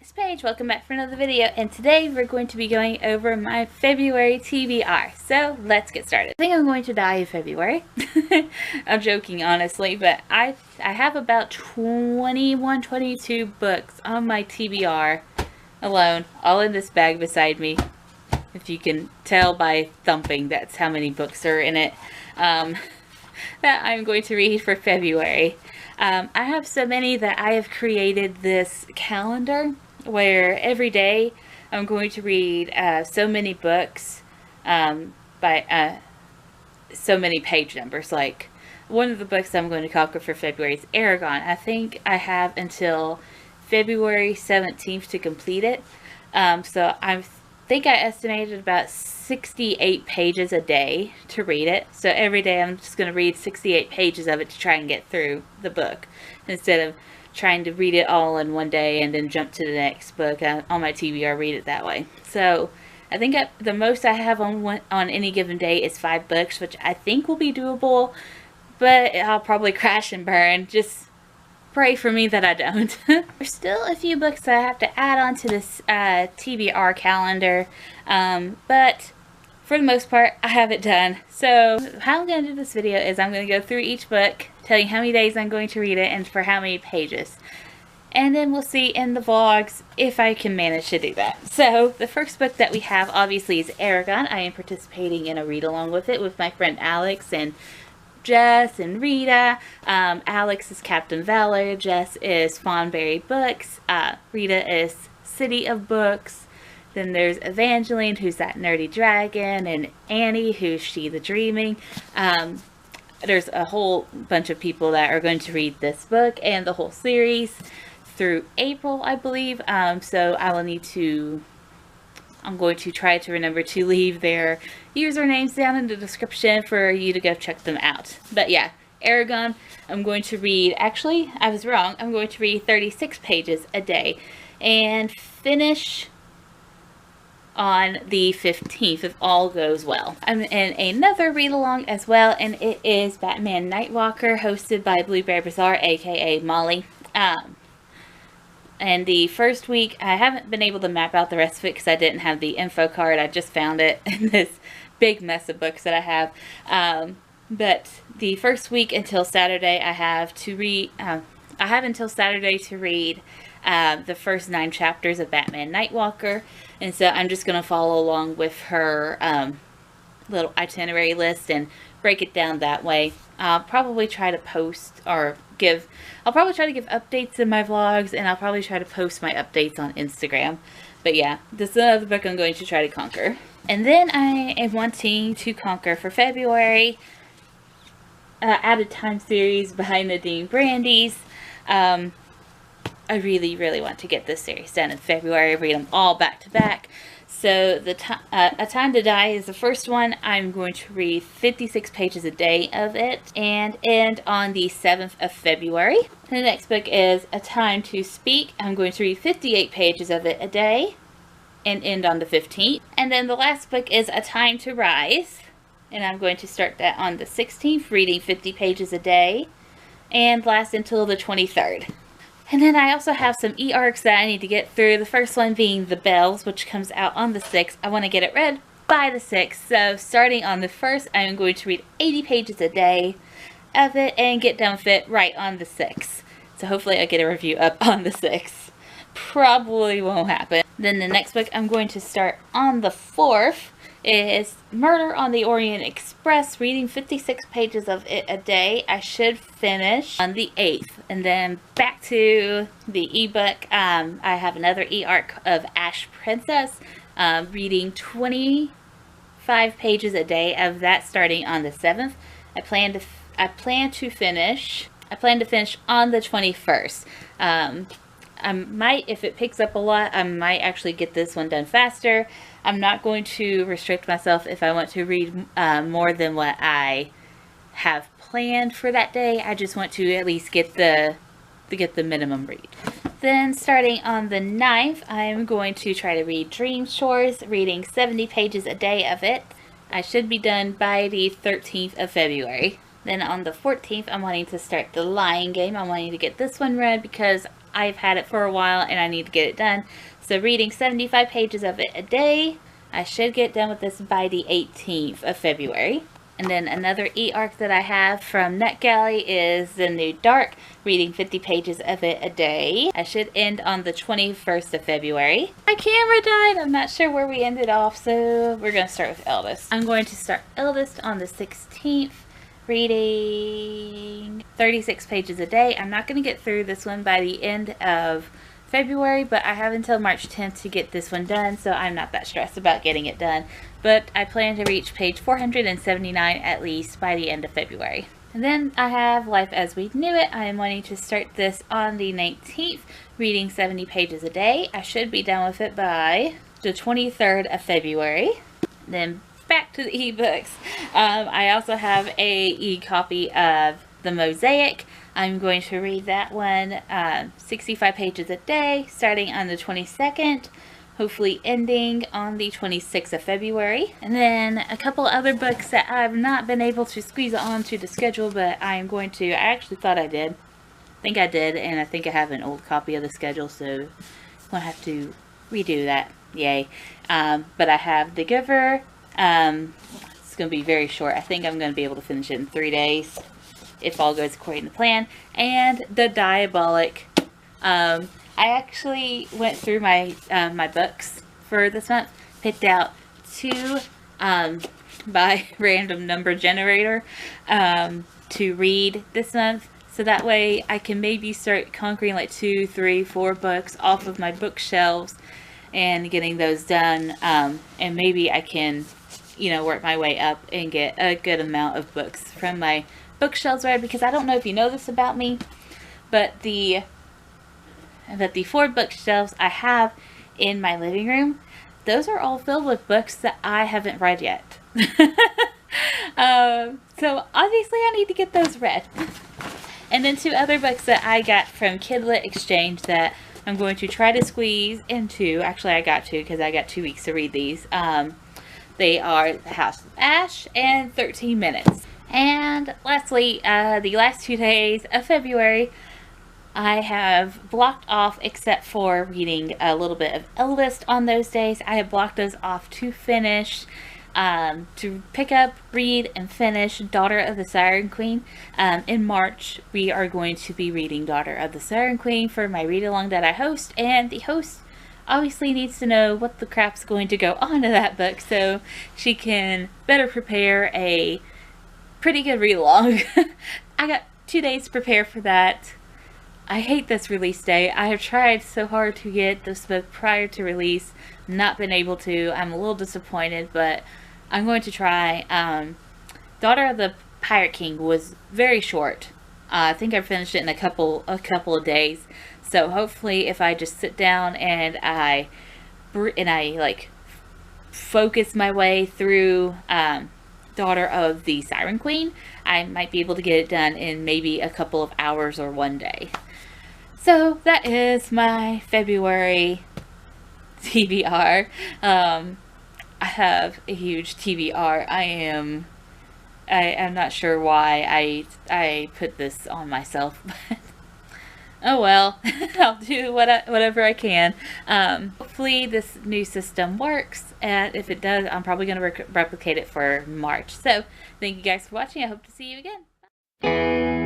It's Paige. Welcome back for another video, and today we're going to be going over my February TBR. So let's get started. I think I'm going to die in February. I'm joking, honestly, but I have about 22 books on my TBR alone, all in this bag beside me. If you can tell by thumping, that's how many books are in it that I'm going to read for February. I have so many that I have created this calendar where every day I'm going to read so many books by so many page numbers. Like, one of the books I'm going to conquer for February is Aragon. I think I have until February 17th to complete it. So I think I estimated about 68 pages a day to read it. So every day I'm just going to read 68 pages of it to try and get through the book, instead of trying to read it all in one day and then jump to the next book. On my TBR, read it that way. So I think the most I have on any given day is 5 books, which I think will be doable, but I'll probably crash and burn. Just pray for me that I don't. There's still a few books that I have to add on to this TBR calendar, but for the most part, I have it done. So how I'm going to do this video is I'm going to go through each book, tell you how many days I'm going to read it and for how many pages. And then we'll see in the vlogs if I can manage to do that. So the first book that we have obviously is Aragon. I am participating in a read-along with it with my friend Alex and Jess and Rita. Alex is Captain Valor, Jess is Fawnberry Books, Rita is City of Books. Then there's Evangeline, who's that nerdy dragon, and Annie, who's She the Dreaming. There's a whole bunch of people that are going to read this book and the whole series through April, I believe. So I'm going to try to remember to leave their usernames down in the description for you to go check them out. But yeah, Aragon, I'm going to read, actually, I was wrong. I'm going to read 36 pages a day and finish on the 15th if all goes well. I'm in another read-along as well, and it is Batman Nightwalker, hosted by Blueberry Bazaar, aka Molly. And the first week, I haven't been able to map out the rest of it because I didn't have the info card. I just found it in this big mess of books that I have. But the first week until Saturday, I have to read. I have until Saturday to read the first 9 chapters of Batman Nightwalker, and so I'm just going to follow along with her little itinerary list and break it down that way. I'll probably try to post or I'll probably try to give updates in my vlogs, and I'll probably try to post my updates on Instagram. But yeah, this is another book I'm going to try to conquer. And then I am wanting to conquer for February Added Time series, Behind the Dean Brandies. I really, really want to get this series done in February, read them all back to back. So A Time to Die is the first one. I'm going to read 56 pages a day of it and end on the 7th of February. The next book is A Time to Speak. I'm going to read 58 pages of it a day and end on the 15th. And then the last book is A Time to Rise, and I'm going to start that on the 16th, reading 50 pages a day and last until the 23rd. And then I also have some e-arcs that I need to get through. The first one being The Bells, which comes out on the 6th. I want to get it read by the 6th. So starting on the 1st, I'm going to read 80 pages a day of it and get done with it right on the 6th. So hopefully I get a review up on the 6th. Probably won't happen. Then the next book I'm going to start on the 4th is Murder on the Orient Express, reading 56 pages of it a day. I should finish on the 8th. And then back to the ebook. I have another e-arc of Ash Princess, reading 25 pages a day of that starting on the 7th. I plan to finish on the 21st. I might, if it picks up a lot, I might actually get this one done faster. I'm not going to restrict myself if I want to read more than what I have planned for that day. I just want to at least get the minimum read. Then starting on the 9th, I'm going to try to read Dream Shores, reading 70 pages a day of it. I should be done by the 13th of February. Then on the 14th, I'm wanting to start The Lying Game. I'm wanting to get this one read because I've had it for a while and I need to get it done. So reading 75 pages of it a day. I should get done with this by the 18th of February. And then another e-arc that I have from NetGalley is The New Dark, reading 50 pages of it a day. I should end on the 21st of February. My camera died. I'm not sure where we ended off, so we're going to start with Eldest. I'm going to start Eldest on the 16th, reading 36 pages a day. I'm not going to get through this one by the end of February, but I have until March 10th to get this one done, so I'm not that stressed about getting it done. But I plan to reach page 479 at least by the end of February. And then I have Life as We Knew It. I am wanting to start this on the 19th, reading 70 pages a day. I should be done with it by the 23rd of February. Then back to the ebooks. I also have a e-copy of The Mosaic. I'm going to read that one 65 pages a day, starting on the 22nd, hopefully ending on the 26th of February. And then a couple other books that I've not been able to squeeze onto the schedule, but I am going to. I actually thought I did. I think I did, and I think I have an old copy of the schedule, so I'm going to have to redo that. Yay. But I have The Giver. It's going to be very short. I think I'm going to be able to finish it in 3 days, if all goes according to plan. And The Diabolic. I actually went through my my books for this month, picked out 2 by random number generator to read this month, so that way I can maybe start conquering like 2, 3, 4 books off of my bookshelves and getting those done, and maybe I can, you know, work my way up and get a good amount of books from my bookshelves read, because I don't know if you know this about me, but the 4 bookshelves I have in my living room, those are all filled with books that I haven't read yet. So obviously I need to get those read. And then 2 other books that I got from Kidlit Exchange that I'm going to try to squeeze into. Actually, I got to, because I got 2 weeks to read these. They are The House of Ash and 13 Minutes. And lastly, the last 2 days of February, I have blocked off, except for reading a little bit of Eldest on those days. I have blocked those off to finish, to pick up, read, and finish Daughter of the Siren Queen. In March, we are going to be reading Daughter of the Siren Queen for my read-along that I host, and the host obviously needs to know what the crap's going to go on in that book, so she can better prepare a pretty good read-along. I got 2 days to prepare for that. I hate this release day. I have tried so hard to get this book prior to release, not been able to. I'm a little disappointed, but I'm going to try. Daughter of the Pirate King was very short. I think I finished it in a couple of days. So hopefully, if I just sit down and I like focus my way through Daughter of the Siren Queen, I might be able to get it done in maybe a couple of hours or 1 day. So that is my February TBR. I have a huge TBR. I'm not sure why I put this on myself, but oh well. I'll do whatever I can. Hopefully this new system works, and if it does, I'm probably going to replicate it for March. So thank you guys for watching. I hope to see you again. Bye.